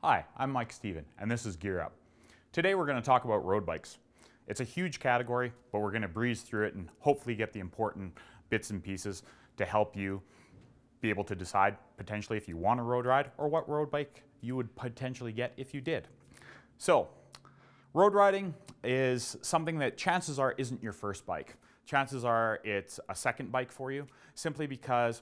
Hi, I'm Mike Steven, and this is Gear Up. Today we're going to talk about road bikes. It's a huge category, but we're going to breeze through it and hopefully get the important bits and pieces to help you be able to decide potentially if you want a road ride or what road bike you would potentially get if you did. So, road riding is something that chances are isn't your first bike. Chances are it's a second bike for you, simply because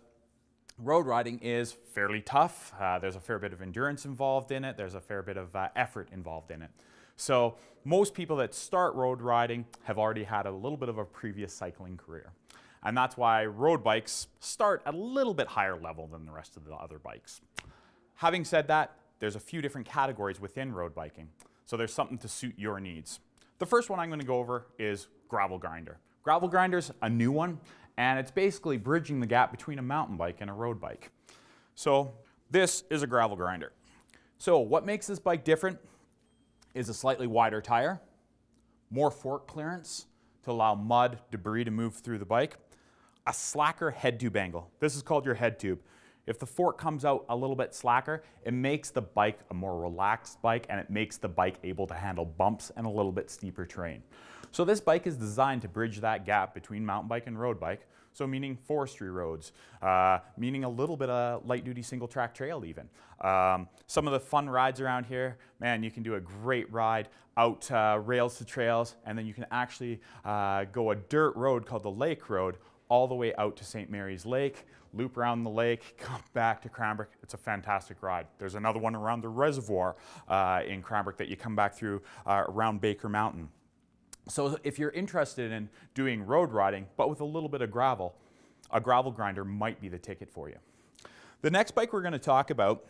road riding is fairly tough. There's a fair bit of endurance involved in it. There's a fair bit of effort involved in it. So most people that start road riding have already had a little bit of a previous cycling career. And that's why road bikes start at a little bit higher level than the rest of the other bikes. Having said that, there's a few different categories within road biking. So there's something to suit your needs. The first one I'm going to go over is gravel grinder. Gravel grinder's a new one, and it's basically bridging the gap between a mountain bike and a road bike. So this is a gravel grinder. So what makes this bike different is a slightly wider tire, more fork clearance to allow mud, debris to move through the bike, a slacker head tube angle. This is called your head tube. If the fork comes out a little bit slacker, it makes the bike a more relaxed bike, and it makes the bike able to handle bumps and a little bit steeper terrain. So this bike is designed to bridge that gap between mountain bike and road bike, so meaning forestry roads, meaning a little bit of light duty single track trail even. Some of the fun rides around here, man, you can do a great ride out rails to trails, and then you can actually go a dirt road called the Lake Road all the way out to St. Mary's Lake, loop around the lake, come back to Cranbrook. It's a fantastic ride. There's another one around the reservoir in Cranbrook that you come back through around Baker Mountain. So if you're interested in doing road riding, but with a little bit of gravel, a gravel grinder might be the ticket for you. The next bike we're going to talk about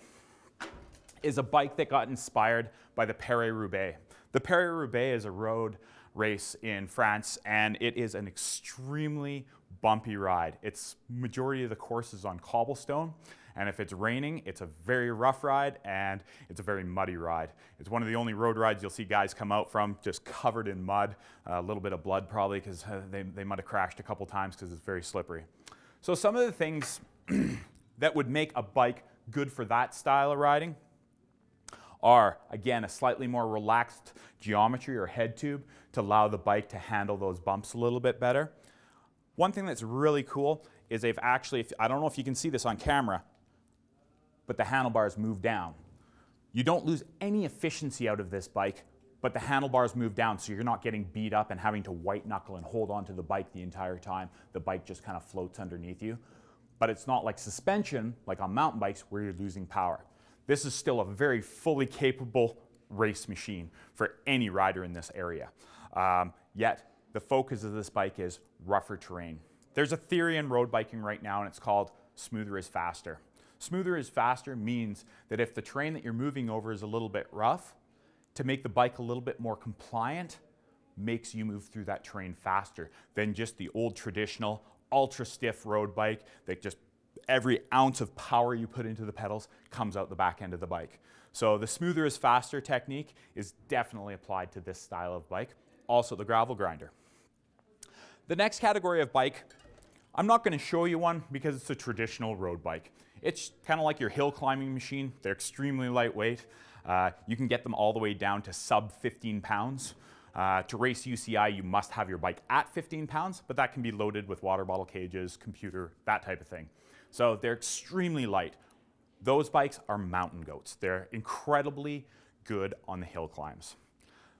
is a bike that got inspired by the Paris-Roubaix. The Paris-Roubaix is a road race in France, and it is an extremely bumpy ride. Its majority of the course is on cobblestone, and if it's raining, it's a very rough ride, and it's a very muddy ride. It's one of the only road rides you'll see guys come out from just covered in mud, a little bit of blood probably, because they might have crashed a couple times because it's very slippery. So some of the things that would make a bike good for that style of riding are, again, a slightly more relaxed geometry or head tube to allow the bike to handle those bumps a little bit better. One thing that's really cool is they've actually, I don't know if you can see this on camera, but the handlebars move down. You don't lose any efficiency out of this bike, but the handlebars move down, so you're not getting beat up and having to white knuckle and hold onto the bike the entire time. The bike just kind of floats underneath you. But it's not like suspension, like on mountain bikes, where you're losing power. This is still a very fully capable race machine for any rider in this area. Yet, the focus of this bike is rougher terrain. There's a theory in road biking right now, and it's called smoother is faster. Smoother is faster means that if the terrain that you're moving over is a little bit rough, to make the bike a little bit more compliant makes you move through that terrain faster than just the old traditional ultra stiff road bike that just every ounce of power you put into the pedals comes out the back end of the bike. So the smoother is faster technique is definitely applied to this style of bike. Also the gravel grinder. The next category of bike, I'm not going to show you one because it's a traditional road bike. It's kind of like your hill climbing machine. They're extremely lightweight. You can get them all the way down to sub 15 pounds. To race UCI, you must have your bike at 15 pounds, but that can be loaded with water bottle cages, computer, that type of thing. So they're extremely light. Those bikes are mountain goats. They're incredibly good on the hill climbs.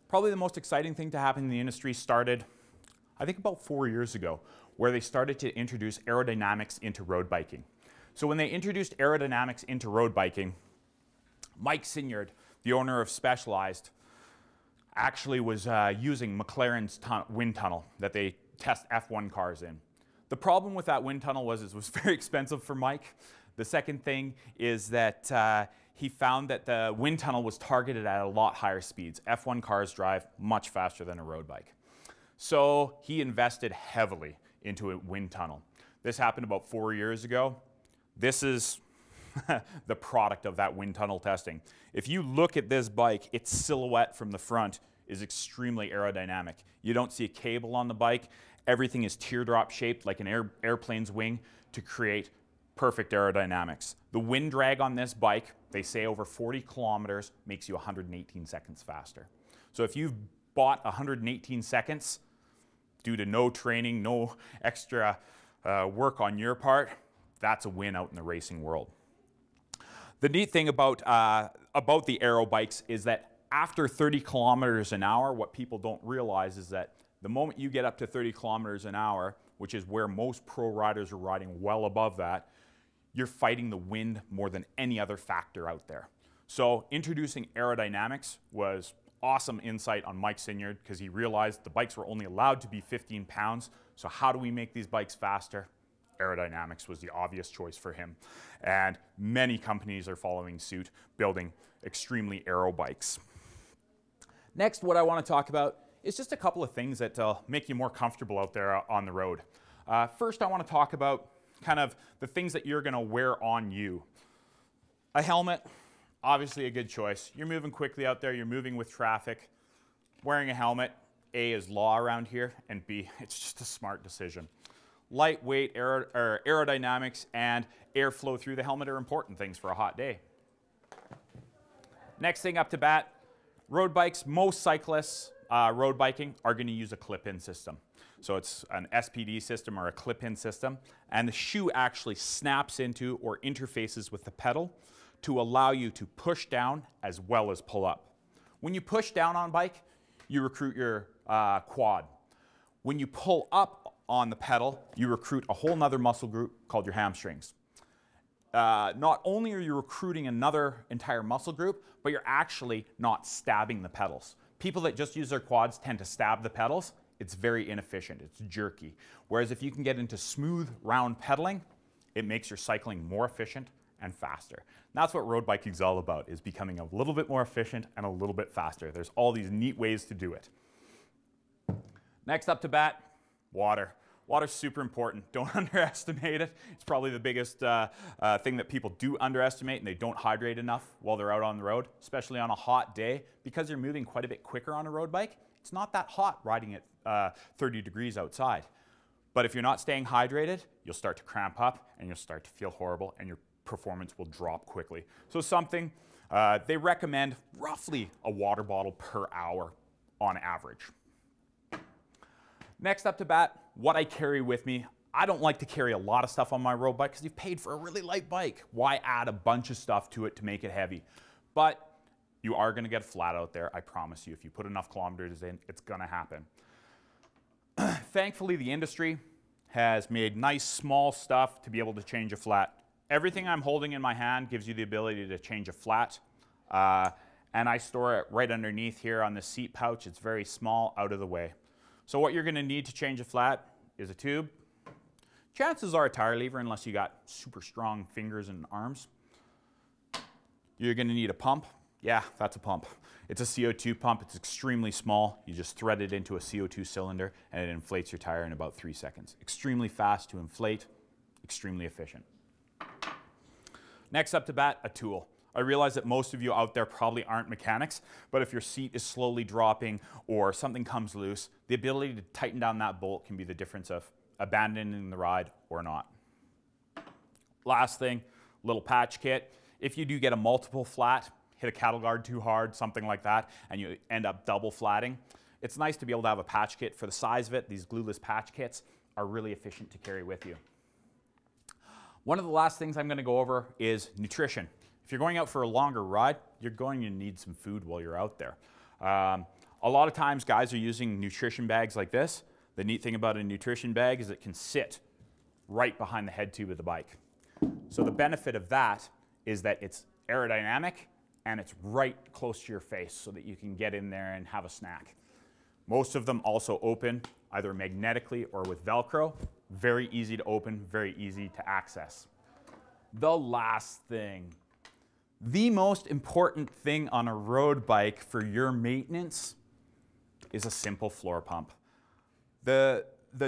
Probably the most exciting thing to happen in the industry started, I think, about 4 years ago, where they started to introduce aerodynamics into road biking. So when they introduced aerodynamics into road biking, Mike Sinyard, the owner of Specialized, actually was using McLaren's wind tunnel that they test F1 cars in. The problem with that wind tunnel was it was very expensive for Mike. The second thing is that he found that the wind tunnel was targeted at a lot higher speeds. F1 cars drive much faster than a road bike. So he invested heavily into a wind tunnel. This happened about 4 years ago. This is the product of that wind tunnel testing. If you look at this bike, its silhouette from the front is extremely aerodynamic. You don't see a cable on the bike. Everything is teardrop shaped like an airplane's wing to create perfect aerodynamics. The wind drag on this bike, they say over 40 kilometers, makes you 118 seconds faster. So if you've bought 118 seconds due to no training, no extra work on your part, that's a win out in the racing world. The neat thing about the aero bikes is that after 30 kilometers an hour, what people don't realize is that the moment you get up to 30 kilometers an hour, which is where most pro riders are riding well above that, you're fighting the wind more than any other factor out there. So introducing aerodynamics was awesome insight on Mike Sinyard because he realized the bikes were only allowed to be 15 pounds. So how do we make these bikes faster? Aerodynamics was the obvious choice for him. And many companies are following suit, building extremely aero bikes. Next, what I want to talk about is just a couple of things that make you more comfortable out there on the road. First, I want to talk about kind of the things that you're going to wear on you. A helmet, obviously a good choice. You're moving quickly out there, you're moving with traffic. Wearing a helmet, A, is law around here, and B, it's just a smart decision. Lightweight, aerodynamics, and airflow through the helmet are important things for a hot day. Next thing up to bat, road bikes. Most cyclists road biking are going to use a clip-in system. So it's an SPD system or a clip-in system, and the shoe actually snaps into or interfaces with the pedal to allow you to push down as well as pull up. When you push down on bike, you recruit your quad. When you pull up on the pedal, you recruit a whole nother muscle group called your hamstrings. Not only are you recruiting another entire muscle group, but you're actually not stabbing the pedals. People that just use their quads tend to stab the pedals. It's very inefficient, it's jerky. Whereas if you can get into smooth, round pedaling, it makes your cycling more efficient and faster. And that's what road biking is all about, is becoming a little bit more efficient and a little bit faster. There's all these neat ways to do it. Next up to bat, water. Water's super important. Don't underestimate it. It's probably the biggest thing that people do underestimate, and they don't hydrate enough while they're out on the road, especially on a hot day. Because you're moving quite a bit quicker on a road bike, it's not that hot riding at 30 degrees outside. But if you're not staying hydrated, you'll start to cramp up and you'll start to feel horrible and your performance will drop quickly. So something, they recommend roughly a water bottle per hour on average. Next up to bat, what I carry with me. I don't like to carry a lot of stuff on my road bike because you've paid for a really light bike. Why add a bunch of stuff to it to make it heavy? But you are going to get flat out there, I promise you. If you put enough kilometers in, it's going to happen. Thankfully, the industry has made nice small stuff to be able to change a flat. Everything I'm holding in my hand gives you the ability to change a flat. And I store it right underneath here on the seat pouch. It's very small, out of the way. So what you're going to need to change a flat is a tube. Chances are a tire lever unless you got super strong fingers and arms. You're going to need a pump. Yeah, that's a pump. It's a CO2 pump. It's extremely small. You just thread it into a CO2 cylinder and it inflates your tire in about 3 seconds. Extremely fast to inflate, extremely efficient. Next up to bat, a tool. I realize that most of you out there probably aren't mechanics, but if your seat is slowly dropping or something comes loose, the ability to tighten down that bolt can be the difference of abandoning the ride or not. Last thing, little patch kit. If you do get a multiple flat, hit a cattle guard too hard, something like that, and you end up double flatting, it's nice to be able to have a patch kit. For the size of it, these glueless patch kits are really efficient to carry with you. One of the last things I'm going to go over is nutrition. If you're going out for a longer ride, you're going to need some food while you're out there. A lot of times guys are using nutrition bags like this. The neat thing about a nutrition bag is it can sit right behind the head tube of the bike. So the benefit of that is that it's aerodynamic and it's right close to your face so that you can get in there and have a snack. Most of them also open either magnetically or with Velcro. Very easy to open, very easy to access. The last thing, the most important thing on a road bike for your maintenance is a simple floor pump. The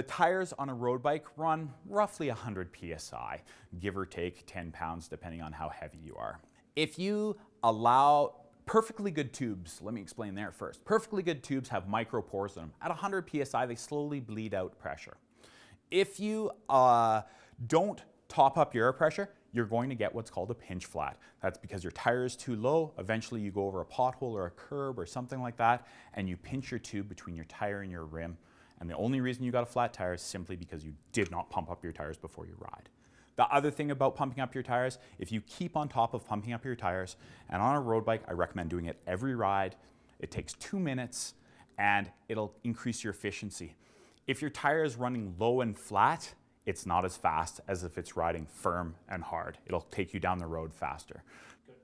tires on a road bike run roughly 100 PSI, give or take 10 pounds depending on how heavy you are. If you allow perfectly good tubes, let me explain there first. Perfectly good tubes have micro pores in them. At 100 PSI, they slowly bleed out pressure. If you don't top up your air pressure, you're going to get what's called a pinch flat. That's because your tire is too low. Eventually you go over a pothole or a curb or something like that, and you pinch your tube between your tire and your rim. And the only reason you got a flat tire is simply because you did not pump up your tires before you ride. The other thing about pumping up your tires, if you keep on top of pumping up your tires, and on a road bike, I recommend doing it every ride. It takes 2 minutes, and it'll increase your efficiency. If your tire is running low and flat, it's not as fast as if it's riding firm and hard. It'll take you down the road faster. Good.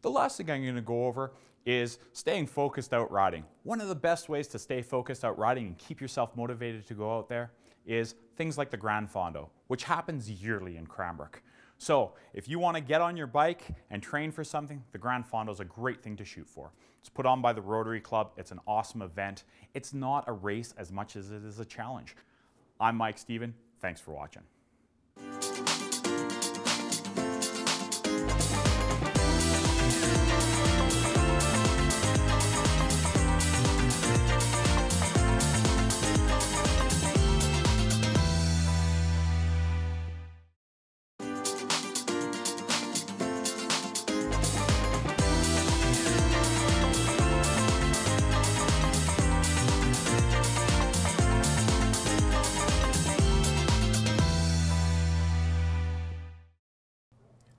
The last thing I'm going to go over is staying focused out riding. One of the best ways to stay focused out riding and keep yourself motivated to go out there is things like the Grand Fondo, which happens yearly in Cranbrook. So if you want to get on your bike and train for something, the Grand Fondo is a great thing to shoot for. It's put on by the Rotary Club. It's an awesome event. It's not a race as much as it is a challenge. I'm Mike Stephen. Thanks for watching.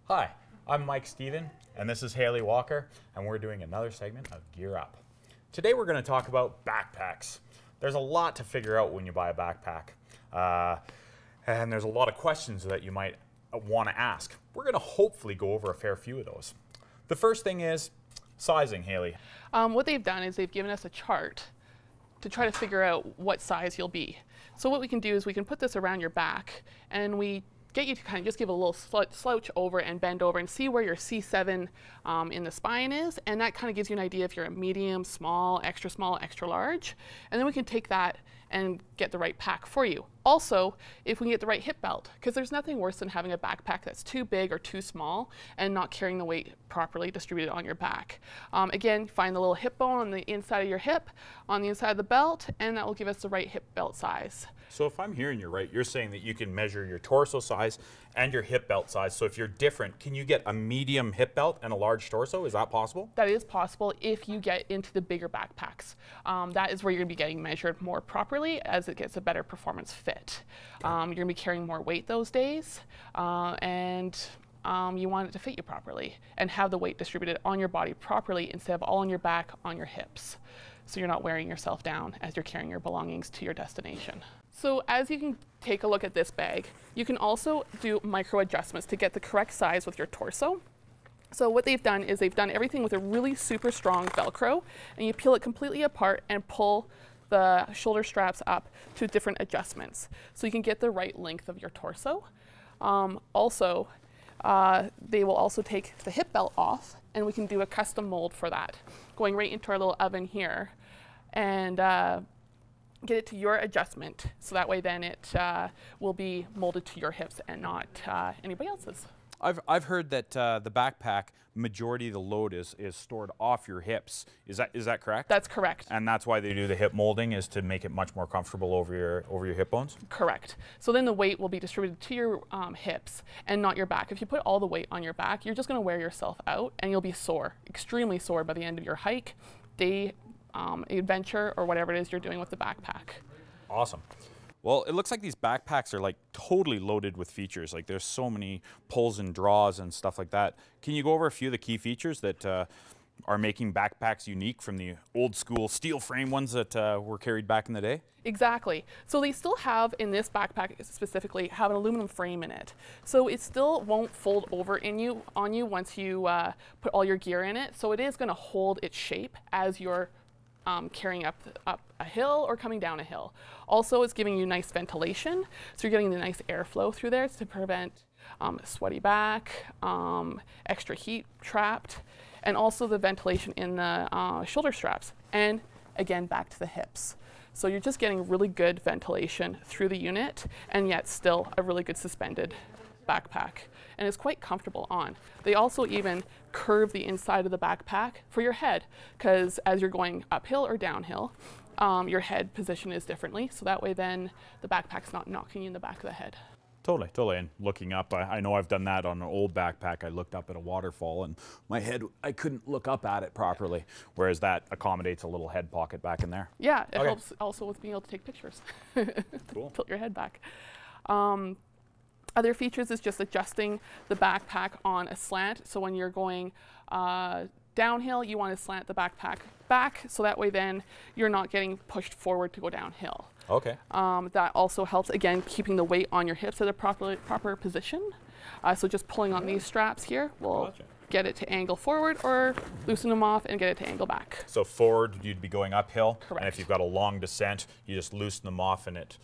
Hi, I'm Mike Stephen, and this is Haley Walker, and we're doing another segment of Gear Up. Today we're going to talk about backpacks. There's a lot to figure out when you buy a backpack, and there's a lot of questions that you might want to ask. We're going to hopefully go over a fair few of those. The first thing is sizing, Haley. What they've done is they've given us a chart to try to figure out what size you'll be. So what we can do is we can put this around your back, and we get you to kind of just give a little slouch over and bend over and see where your C7 in the spine is, and that kind of gives you an idea if you're a medium, small, extra large, and then we can take that and get the right pack for you. Also, if we can get the right hip belt, because there's nothing worse than having a backpack that's too big or too small and not carrying the weight properly distributed on your back. Again, find the little hip bone on the inside of your hip, on the inside of the belt, and that will give us the right hip belt size. So if I'm hearing you right, you're saying that you can measure your torso size and your hip belt size. So if you're different, can you get a medium hip belt and a large torso? Is that possible? That is possible if you get into the bigger backpacks. That is where you're going to be getting measured more properly as it gets a better performance fit. Okay. You're going to be carrying more weight those days, and you want it to fit you properly and have the weight distributed on your body properly instead of all on your back, on your hips. So you're not wearing yourself down as you're carrying your belongings to your destination. So as you can take a look at this bag, you can also do micro adjustments to get the correct size with your torso. So what they've done is they've done everything with a really super strong Velcro, and you peel it completely apart and pull the shoulder straps up to different adjustments. So you can get the right length of your torso. They will also take the hip belt off, and we can do a custom mold for that, going right into our little oven here, and get it to your adjustment, so that way then it will be molded to your hips and not anybody else's. I've heard that the backpack, majority of the load is stored off your hips. Is that correct? That's correct. And that's why they do the hip molding, is to make it much more comfortable over your hip bones? Correct. So then the weight will be distributed to your hips and not your back. If you put all the weight on your back, you're just going to wear yourself out, and you'll be sore, extremely sore by the end of your hike, day, adventure, or whatever it is you're doing with the backpack. Awesome. Well, it looks like these backpacks are like totally loaded with features. Like there's so many pulls and draws and stuff like that. Can you go over a few of the key features that are making backpacks unique from the old school steel frame ones that were carried back in the day? Exactly. So they still have, in this backpack specifically, have an aluminum frame in it. So it still won't fold over on you once you put all your gear in it. So it is going to hold its shape as you're carrying up a hill or coming down a hill. Also, it's giving you nice ventilation, so you're getting the nice airflow through there to prevent sweaty back, extra heat trapped, and also the ventilation in the shoulder straps, and again back to the hips. So you're just getting really good ventilation through the unit, and yet still a really good suspended backpack, and it's quite comfortable on. They also even curve the inside of the backpack for your head, because as you're going uphill or downhill, your head position is differently. So that way then the backpack's not knocking you in the back of the head. Totally, totally. And looking up, I know I've done that on an old backpack. I looked up at a waterfall and my head, I couldn't look up at it properly. Whereas that accommodates a little head pocket back in there. Yeah, it helps also with being able to take pictures. Cool. Tilt your head back. Other features is just adjusting the backpack on a slant. So when you're going downhill, you want to slant the backpack back, so that way then you're not getting pushed forward to go downhill. Okay. That also helps, again, keeping the weight on your hips at a proper position. So just pulling on these straps here will get it to angle forward, or loosen them off and get it to angle back. So forward, you'd be going uphill. Correct. And if you've got a long descent, you just loosen them off and it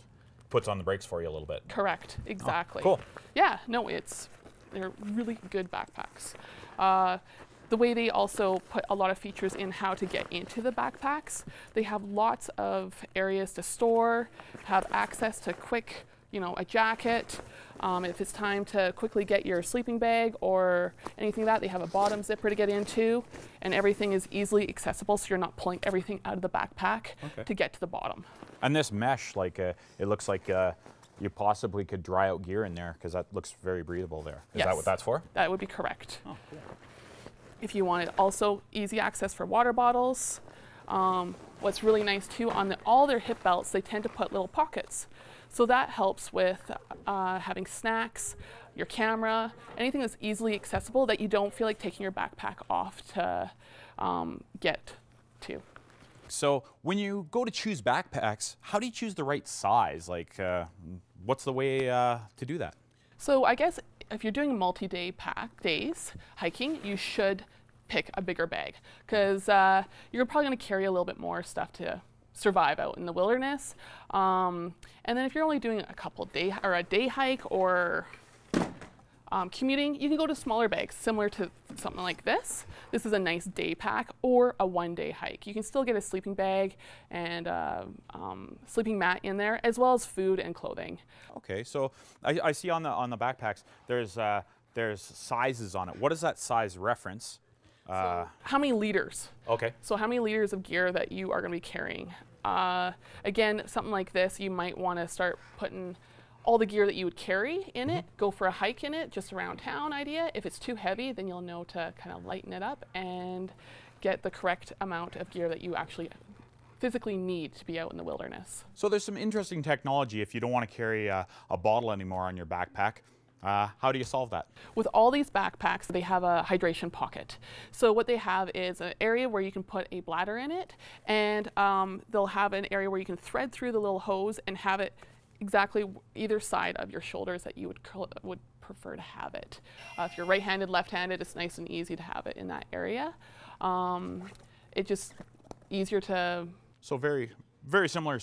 puts on the brakes for you a little bit. Correct, exactly. Oh, cool. Yeah, no, they're really good backpacks. The way they also put a lot of features in how to get into the backpacks, they have lots of areas to store, have access to quick, a jacket. If it's time to quickly get your sleeping bag or anything like that, they have a bottom zipper to get into, and everything is easily accessible, so you're not pulling everything out of the backpack to get to the bottom. And this mesh, it looks like you possibly could dry out gear in there, because that looks very breathable there. Is that what that's for? That would be correct. Oh, cool. If you wanted also easy access for water bottles. What's really nice too, on all their hip belts, they tend to put little pockets. So that helps with having snacks, your camera, anything that's easily accessible that you don't feel like taking your backpack off to get to. So when you go to choose backpacks, how do you choose the right size? What's the way to do that? So I guess if you're doing multi-day days hiking, you should pick a bigger bag, because you're probably going to carry a little bit more stuff to survive out in the wilderness. And then if you're only doing a day hike or commuting, you can go to smaller bags, similar to something like this. This is a nice day pack or a one-day hike. You can still get a sleeping bag and sleeping mat in there, as well as food and clothing. Okay, so I see on the backpacks there's sizes on it. What does that size reference? So how many liters? Okay. So how many liters of gear that you are going to be carrying? Again, something like this, you might want to start putting all the gear that you would carry in it, go for a hike in it, just around town idea. If it's too heavy, then you'll know to kind of lighten it up and get the correct amount of gear that you actually physically need to be out in the wilderness. So there's some interesting technology if you don't want to carry a bottle anymore on your backpack. How do you solve that? With all these backpacks, they have a hydration pocket. So what they have is an area where you can put a bladder in it, and they'll have an area where you can thread through the little hose and have it exactly either side of your shoulders that you would prefer to have it. If you're right-handed, left-handed, it's nice and easy to have it in that area. It's just easier to... So very similar,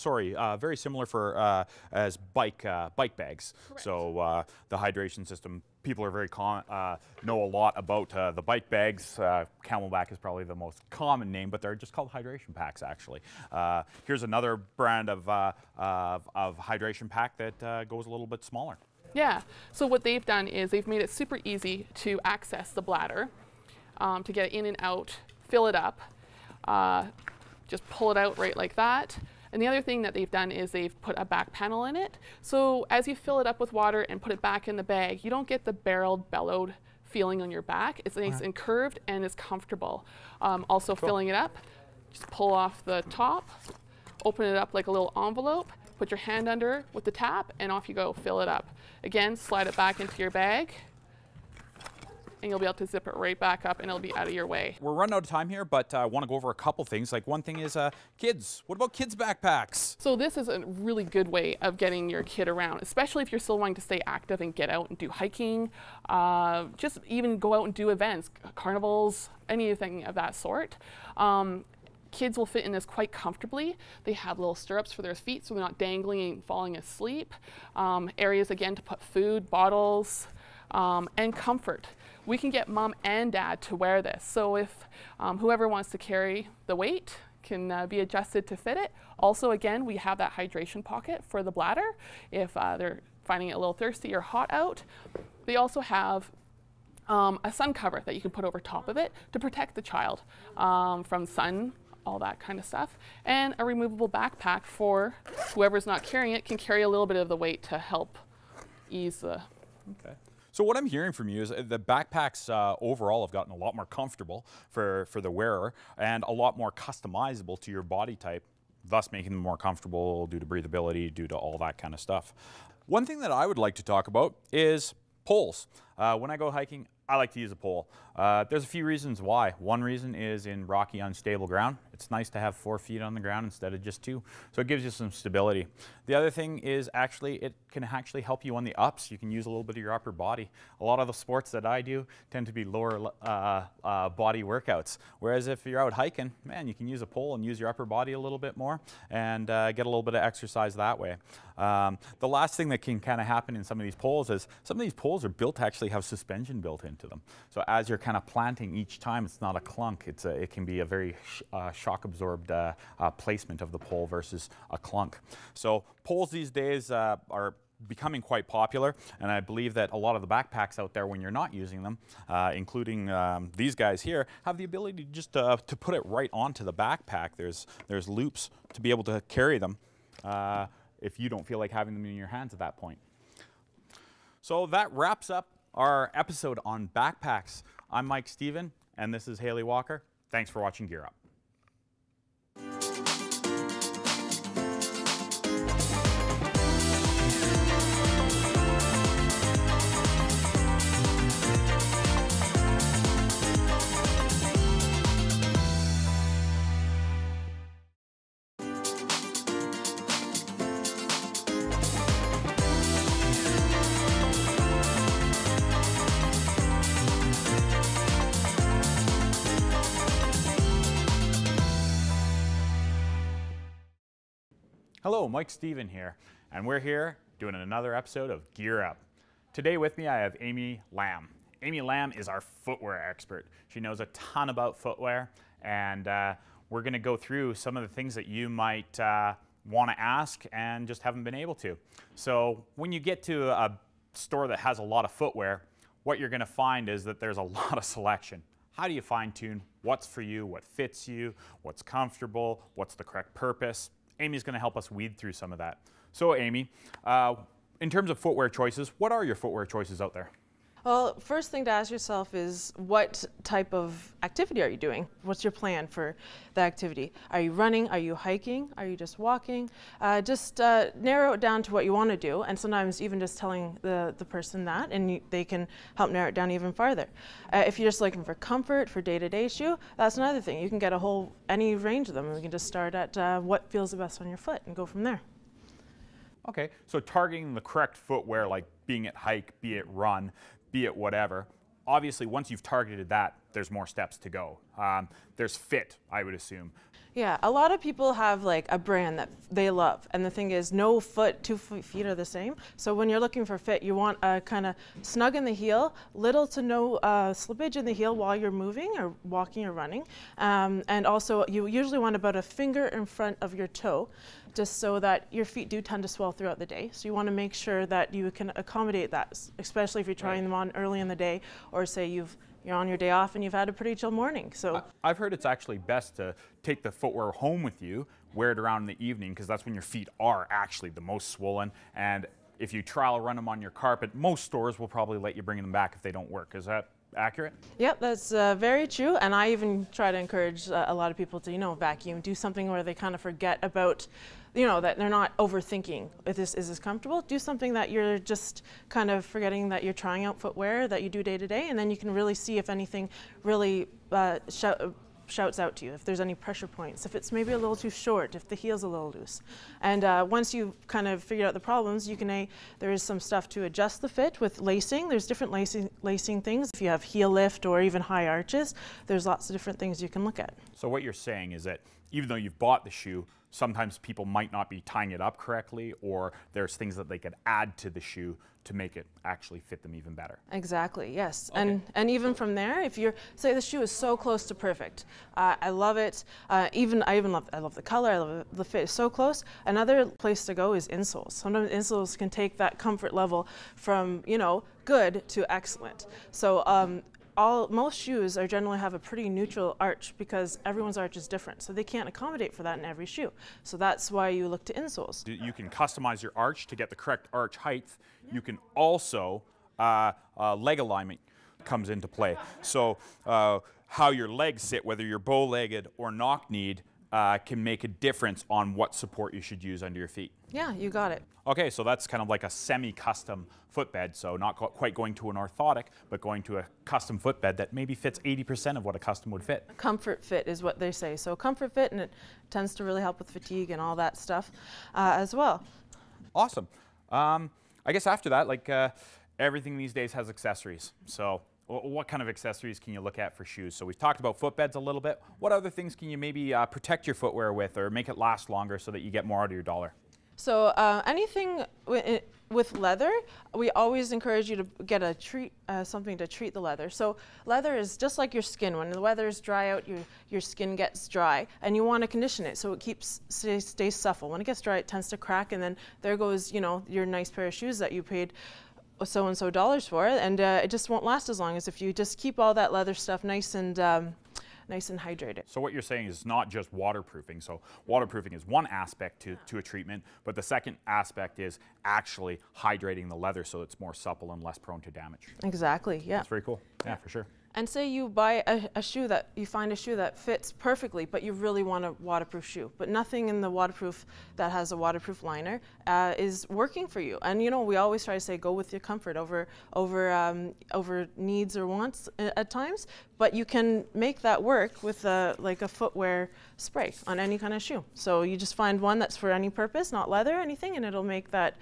very similar for as bike bags. Correct. So the hydration system, people are know a lot about the bike bags. Camelback is probably the most common name, but they're just called hydration packs actually. Here's another brand of hydration pack that goes a little bit smaller. Yeah, so what they've done is they've made it super easy to access the bladder, to get in and out, fill it up. Just pull it out right like that. And the other thing that they've done is they've put a back panel in it. So as you fill it up with water and put it back in the bag, you don't get the barreled, bellowed feeling on your back. It's nice and curved and it's comfortable. Also filling it up, just pull off the top, open it up like a little envelope, put your hand under with the tap, and off you go, fill it up. Again, slide it back into your bag, and you'll be able to zip it right back up and it'll be out of your way. We're running out of time here, but I want to go over a couple things. Like one thing is kids. What about kids' backpacks? So this is a really good way of getting your kid around, especially if you're still wanting to stay active and get out and do hiking, just even go out and do events, carnivals, anything of that sort. Kids will fit in this quite comfortably. They have little stirrups for their feet so they're not dangling and falling asleep. Areas again to put food, bottles, and comfort. We can get mom and dad to wear this. So if whoever wants to carry the weight can be adjusted to fit it. Also, again, we have that hydration pocket for the bladder if they're finding it a little thirsty or hot out. They also have a sun cover that you can put over top of it to protect the child from sun all that kind of stuff. And a removable backpack for whoever's not carrying it can carry a little bit of the weight to help ease the... Okay. So what I'm hearing from you is the backpacks overall have gotten a lot more comfortable for the wearer and a lot more customizable to your body type, thus making them more comfortable due to breathability, due to all that kind of stuff. One thing that I would like to talk about is poles. When I go hiking, I like to use a pole. There's a few reasons why. One reason is in rocky, unstable ground. It's nice to have 4 feet on the ground instead of just 2. So it gives you some stability. The other thing is it can actually help you on the ups. You can use a little bit of your upper body. A lot of the sports that I do tend to be lower body workouts. Whereas if you're out hiking, man, you can use a pole and use your upper body a little bit more and get a little bit of exercise that way. The last thing that can kind of happen in some of these poles is some of these poles are built to actually have suspension built into them. So as you're kind of planting each time, it's not a clunk. It can be a very shock-absorbed placement of the pole versus a clunk. So poles these days are becoming quite popular, and I believe that a lot of the backpacks out there, when you're not using them, including these guys here, have the ability just to put it right onto the backpack. There's loops to be able to carry them if you don't feel like having them in your hands at that point. So that wraps up our episode on backpacks. I'm Mike Stephen, and this is Haley Walker. Thanks for watching Gear Up. Hello, Mike Stephen here, and we're here doing another episode of Gear Up. Today with me I have Amy Lamb. Amy Lamb is our footwear expert. She knows a ton about footwear, and we're going to go through some of the things that you might want to ask and just haven't been able to. So when you get to a store that has a lot of footwear, what you're going to find is that there's a lot of selection. How do you fine-tune what's for you, what fits you, what's comfortable, what's the correct purpose? Amy's going to help us weed through some of that. So Amy, in terms of footwear choices, what are your footwear choices out there? Well, first thing to ask yourself is what type of activity are you doing? What's your plan for the activity? Are you running? Are you hiking? Are you just walking? Just narrow it down to what you want to do, and sometimes even just telling the person that, and they can help narrow it down even farther. If you're just looking for comfort, for day-to-day shoe, that's another thing. You can get any range of them, and we can just start at what feels the best on your foot and go from there. Okay, so targeting the correct footwear, like being it hike, be it run, be it whatever. Obviously, once you've targeted that, there's more steps to go. There's fit, I would assume. Yeah, a lot of people have like a brand that they love, and the thing is, no foot, 2 feet are the same. So when you're looking for fit, you want a kind of snug in the heel, little to no slippage in the heel while you're moving or walking or running, and also you usually want about a finger in front of your toe, just so that your feet do tend to swell throughout the day. So you want to make sure that you can accommodate that, especially if you're trying them on early in the day, or say you're on your day off and you've had a pretty chill morning. So I've heard it's actually best to take the footwear home with you, wear it around in the evening, because that's when your feet are actually the most swollen. And if you trial run them on your carpet, most stores will probably let you bring them back if they don't work. Is that accurate? Yep, that's very true. And I even try to encourage a lot of people to, vacuum, do something where they kind of forget about, that they're not overthinking. Is this comfortable? Do something that you're just kind of forgetting that you're trying out footwear that you do day to day, and then you can really see if anything really shouts out to you, if there's any pressure points, if it's maybe a little too short, if the heel's a little loose. And once you've kind of figured out the problems, there is some stuff to adjust the fit with lacing. There's different lacing things. If you have heel lift or even high arches, there's lots of different things you can look at. So what you're saying is that even though you've bought the shoe, sometimes people might not be tying it up correctly, or there's things that they could add to the shoe to make it actually fit them even better. Exactly, yes. Okay. And even from there, if you're, say the shoe is so close to perfect, I love it, I love the color, I love the fit, it's so close. Another place to go is insoles. Sometimes insoles can take that comfort level from, good to excellent. So most shoes are generally have a pretty neutral arch because everyone's arch is different. So they can't accommodate for that in every shoe. So that's why you look to insoles. You can customize your arch to get the correct arch height. You can also, leg alignment comes into play. So how your legs sit, whether you're bow-legged or knock-kneed, can make a difference on what support you should use under your feet. Yeah, you got it. Okay, so that's kind of like a semi-custom footbed, so not quite going to an orthotic, but going to a custom footbed that maybe fits 80% of what a custom would fit. Comfort fit is what they say. So comfort fit, and it tends to really help with fatigue and all that stuff as well. Awesome. I guess after that, like everything these days has accessories. So what kind of accessories can you look at for shoes? So we've talked about footbeds a little bit. What other things can you maybe protect your footwear with or make it last longer so that you get more out of your dollar? So anything with leather, we always encourage you to get a something to treat the leather. So leather is just like your skin. When the weather is dry out, your skin gets dry, and you want to condition it so it stays supple. When it gets dry, it tends to crack, and then there goes, you know, your nice pair of shoes that you paid so-and-so dollars for, and it just won't last as long as if you just keep all that leather stuff nice and hydrated. So what you're saying is not just waterproofing. So waterproofing is one aspect to a treatment, but the second aspect is actually hydrating the leather so it's more supple and less prone to damage. Exactly, yeah. That's very cool. Yeah, for sure. And say you buy a shoe that, you find a shoe that fits perfectly, but you really want a waterproof shoe, but nothing in the waterproof that has a waterproof liner is working for you. And you know, we always try to say go with your comfort over needs or wants at times, but you can make that work with like a footwear spray on any kind of shoe. So you just find one that's for any purpose, not leather or anything, and it'll make that,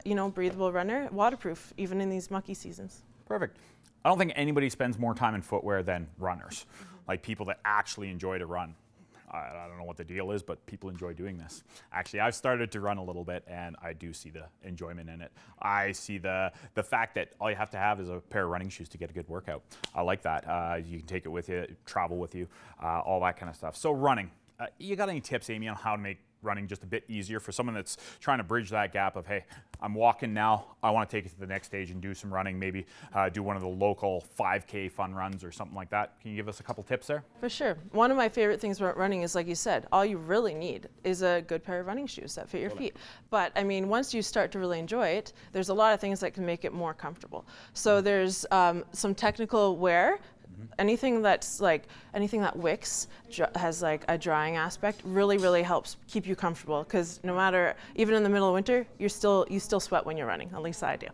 you know, breathable runner waterproof even in these mucky seasons. Perfect. I don't think anybody spends more time in footwear than runners, like people that actually enjoy to run. I don't know what the deal is, but people enjoy doing this. Actually, I've started to run a little bit, and I do see the enjoyment in it. I see the fact that all you have to have is a pair of running shoes to get a good workout. I like that. You can take it with you, travel with you, all that kind of stuff. So running, you got any tips, Amy, on how to make running just a bit easier for someone that's trying to bridge that gap of, hey, I'm walking now, I want to take it to the next stage and do some running, maybe do one of the local 5K fun runs or something like that. Can you give us a couple tips there? For sure. One of my favorite things about running is, like you said, all you really need is a good pair of running shoes that fit your feet. But I mean, once you start to really enjoy it, there's a lot of things that can make it more comfortable. So there's some technical wear. Anything that wicks, has like a drying aspect, really helps keep you comfortable, because no matter, even in the middle of winter, you still sweat when you're running. At least I do.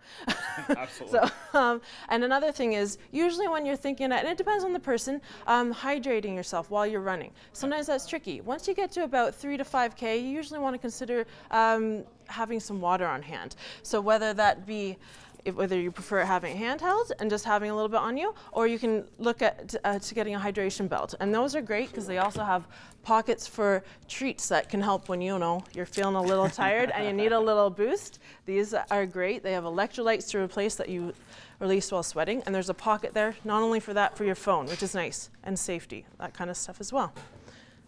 Absolutely. So, and another thing is, usually when you're thinking, and it depends on the person, hydrating yourself while you're running. Sometimes that's tricky. Once you get to about 3 to 5K, you usually want to consider having some water on hand. So whether that be whether you prefer having handheld and just having a little bit on you, or you can look at to getting a hydration belt. And those are great because they also have pockets for treats that can help when you're feeling a little tired and you need a little boost. These are great. They have electrolytes to replace that you release while sweating, and there's a pocket there not only for that, for your phone, which is nice, and safety, that kind of stuff as well.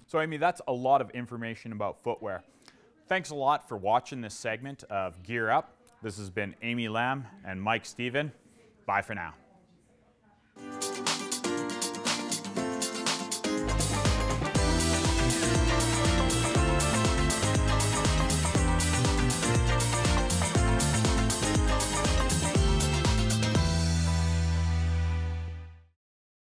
So Amy, that's a lot of information about footwear. Thanks a lot for watching this segment of Gear Up. This has been Amy Lamb and Mike Stephen. Bye for now.